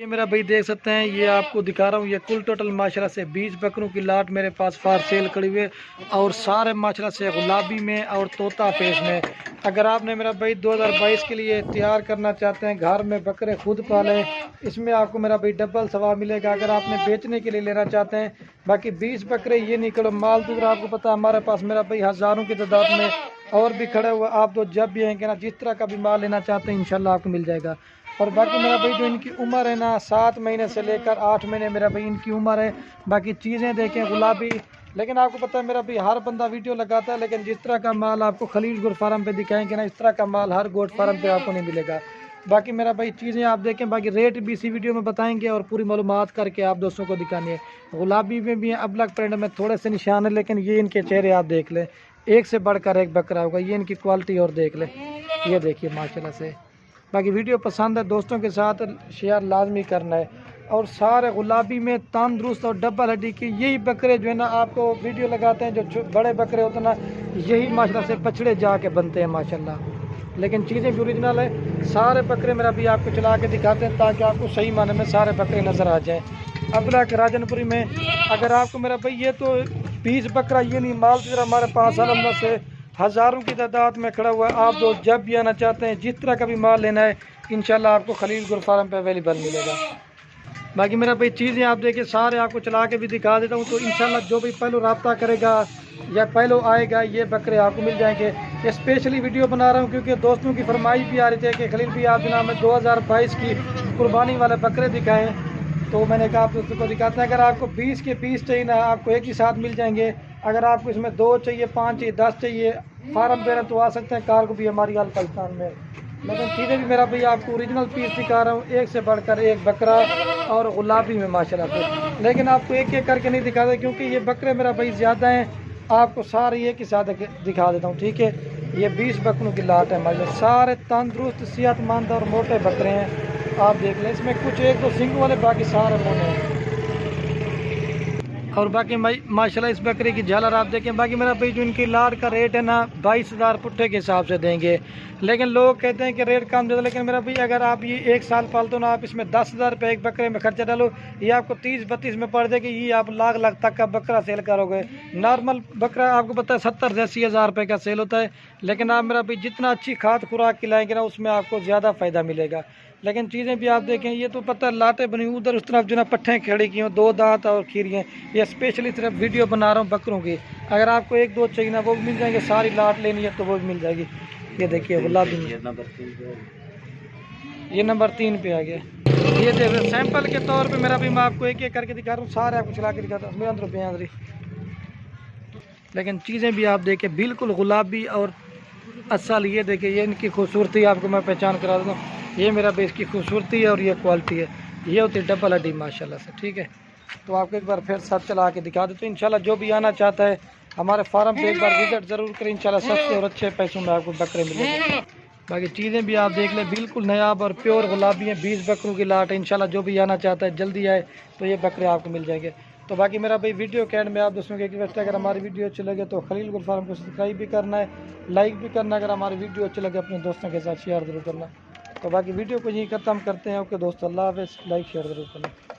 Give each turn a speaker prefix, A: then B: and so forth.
A: ये मेरा भाई देख सकते हैं, ये आपको दिखा रहा हूँ। ये कुल टोटल माशाल्लाह से 20 बकरों की लाट मेरे पास फार सेल खड़ी हुई है और सारे माशाल्लाह से गुलाबी में और तोता फेस में। अगर आपने मेरा भाई 2022 के लिए तैयार करना चाहते हैं, घर में बकरे खुद पालें, इसमें आपको मेरा भाई डबल सवाब मिलेगा। अगर आपने बेचने के लिए लेना चाहते हैं, बाकी 20 बकरे ये निकलो माल दूसरा आपको पता है हमारे पास मेरा भाई हज़ारों की तादाद में और भी खड़े हुए। आप तो जब भी आएंगे ना, जिस तरह का भी माल लेना चाहते हैं इंशाल्लाह आपको मिल जाएगा। और बाकी मेरा भाई जो इनकी उम्र है ना, 7 महीने से लेकर 8 महीने मेरा भाई इनकी उम्र है। बाकी चीज़ें देखें गुलाबी, लेकिन आपको पता है मेरा भाई हर बंदा वीडियो लगाता है, लेकिन जिस तरह का माल आपको खलील गोट फार्म पे दिखाएंगे ना, इस तरह का माल हर गोट फार्म पे आपको नहीं मिलेगा। बाकी मेरा भाई चीज़ें आप देखें, बाकी रेट भी इसी वीडियो में बताएंगे और पूरी मालूमात करके आप दोस्तों को दिखानी है। गुलाबी में भी अबलग प्रिंट में थोड़े से निशान है, लेकिन ये इनके चेहरे आप देख लें, एक से बढ़कर एक बकरा होगा। ये इनकी क्वालिटी और देख लें, ये देखिए माशाल्लाह से। बाकी वीडियो पसंद है दोस्तों के साथ शेयर लाजमी करना है। और सारे गुलाबी में तंदुरुस्त और डबल हड्डी की यही बकरे जो है ना, आपको वीडियो लगाते हैं जो बड़े बकरे होते हैं ना, यही माशाल्लाह से बछड़े जाके बनते हैं माशाल्लाह। लेकिन चीज़ें भी ओरिजिनल है। सारे बकरे मेरा भी आपको चला के दिखाते हैं ताकि आपको सही माने में सारे बकरे नज़र आ जाएँ। अबलग राजनपुरी में अगर आपको मेरा भाई ये तो 20 बकरा ये नहीं माल फिर हमारे पास अलहमद से हज़ारों की तादाद में खड़ा हुआ है। आप तो जब भी आना चाहते हैं, जिस तरह का भी माल लेना है, इंशाल्लाह आपको खलील गोट फार्म पे अवेलेबल मिलेगा। बाकी मेरा भाई चीज़ें आप देखिए सारे आपको चला के भी दिखा देता हूँ, तो इंशाल्लाह जो भी पहले रब्ता करेगा या पहले आएगा ये बकरे आपको मिल जाएंगे। ये स्पेशली वीडियो बना रहा हूँ क्योंकि दोस्तों की फरमाइश भी आ रही थी कि खलील भी आप जनाब में 2022 की कुर्बानी वाले बकरे दिखाएँ, तो मैंने कहा आप दोस्तों को दिखाते हैं। अगर आपको 20 के पीस चाहिए ना, आपको एक ही साथ मिल जाएंगे। अगर आपको इसमें 2 चाहिए, 5 चाहिए, 10 चाहिए, फार्म पे तो आ सकते हैं, कार को भी हमारी हाल पाकिस्तान में। लेकिन चीज़ें भी मेरा भैया आपको ओरिजिनल पीस दिखा रहा हूँ, एक से बढ़कर एक बकरा और गुलाबी में माशाल्लाह से। लेकिन आपको एक एक करके नहीं दिखाते क्योंकि ये बकरे मेरा भाई ज़्यादा हैं, आपको सारे एक ही साथ दिखा देता हूँ, ठीक है। ये 20 बकरों की लाट है माशाल्लाह, सारे तंदुरुस्त सेहतमंद और मोटे बकरे हैं। आप देख लें, इसमें कुछ एक दो सिंग वाले, बाकी सारे मोटे हैं। और बाकी माशाल्लाह इस बकरे की झालर आप देखें। बाकी मेरा भाई जो इनकी लाट का रेट है ना, 22,000 पुट्ठे के हिसाब से देंगे। लेकिन लोग कहते हैं कि रेट कम दे दो, लेकिन मेरा भाई अगर आप ये 1 साल पालते हो ना, आप इसमें 10,000 रुपये एक बकरे में खर्चा डालो, ये आपको 30-32 में पड़ जाएगी। ये आप लाख तक का बकरा सेल करोगे। नॉर्मल बकरा आपको पता है 70 से 80 हज़ार रुपये का सेल होता है। लेकिन आप मेरा भाई जितना अच्छी खाद खुराक खिलाएंगे ना, उसमें आपको ज़्यादा फ़ायदा मिलेगा। लेकिन चीज़ें भी आप देखें, ये तो पता है लाटें बनी उधर उस तरफ जो ना पट्ठें खड़ी की हों, 2 दांत और खीरियाँ। ये स्पेशली सिर्फ वीडियो बना रहा हूँ बकरों की। अगर आपको 1-2 चाहिए ना, वो भी मिल जाएंगे। सारी लाट लेनी है तो वो भी मिल जाएगी। ये देखिए गुलाबी, ये नंबर 3 पे आ गया। ये देखिए सैंपल के तौर पे मेरा भी मैं आपको एक एक करके दिखा रहा हूँ, सारे आपको चला के दिखाता हूँ। अंदर पे अंदर, लेकिन चीज़ें भी आप देखें बिल्कुल गुलाबी और असल। ये देखिए ये इनकी खूबसूरती आपको मैं पहचान करा देता हूँ। ये मेरा बेस की खूबसूरती है और ये क्वालिटी है। ये होती है डबल हड्डी माशाल्लाह से, ठीक है। तो आपको एक बार फिर साथ चला के दिखा देते हैं। इंशाल्लाह जो भी आना चाहता है हमारे फार्म पे एक बार विजिट ज़रूर करें। इंशाल्लाह सस्ते और अच्छे पैसों में आपको बकरे मिलेंगे। बाकी चीज़ें भी आप देख लें बिल्कुल नायाब और प्योर गुलाबी हैं। 20 बकरों की लाट है। इंशाल्लाह जो भी आना चाहता है जल्दी आए तो ये बकरे आपको मिल जाएंगे। तो बाकी मेरा भाई वीडियो के एंड में आप दोस्तों की रिक्वेस्ट है, अगर हमारी वीडियो अच्छी लगे तो खलील गोट फार्म को सब्सक्राइब भी करना है, लाइक भी करना। अगर हमारी वीडियो अच्छी लगे अपने दोस्तों के साथ शेयर ज़रूर करना। तो बाकी वीडियो को यहीं ख़त्म करते हैं। ओके दोस्तों, अल्लाह हाफ़िज़। लाइक शेयर ज़रूर करना।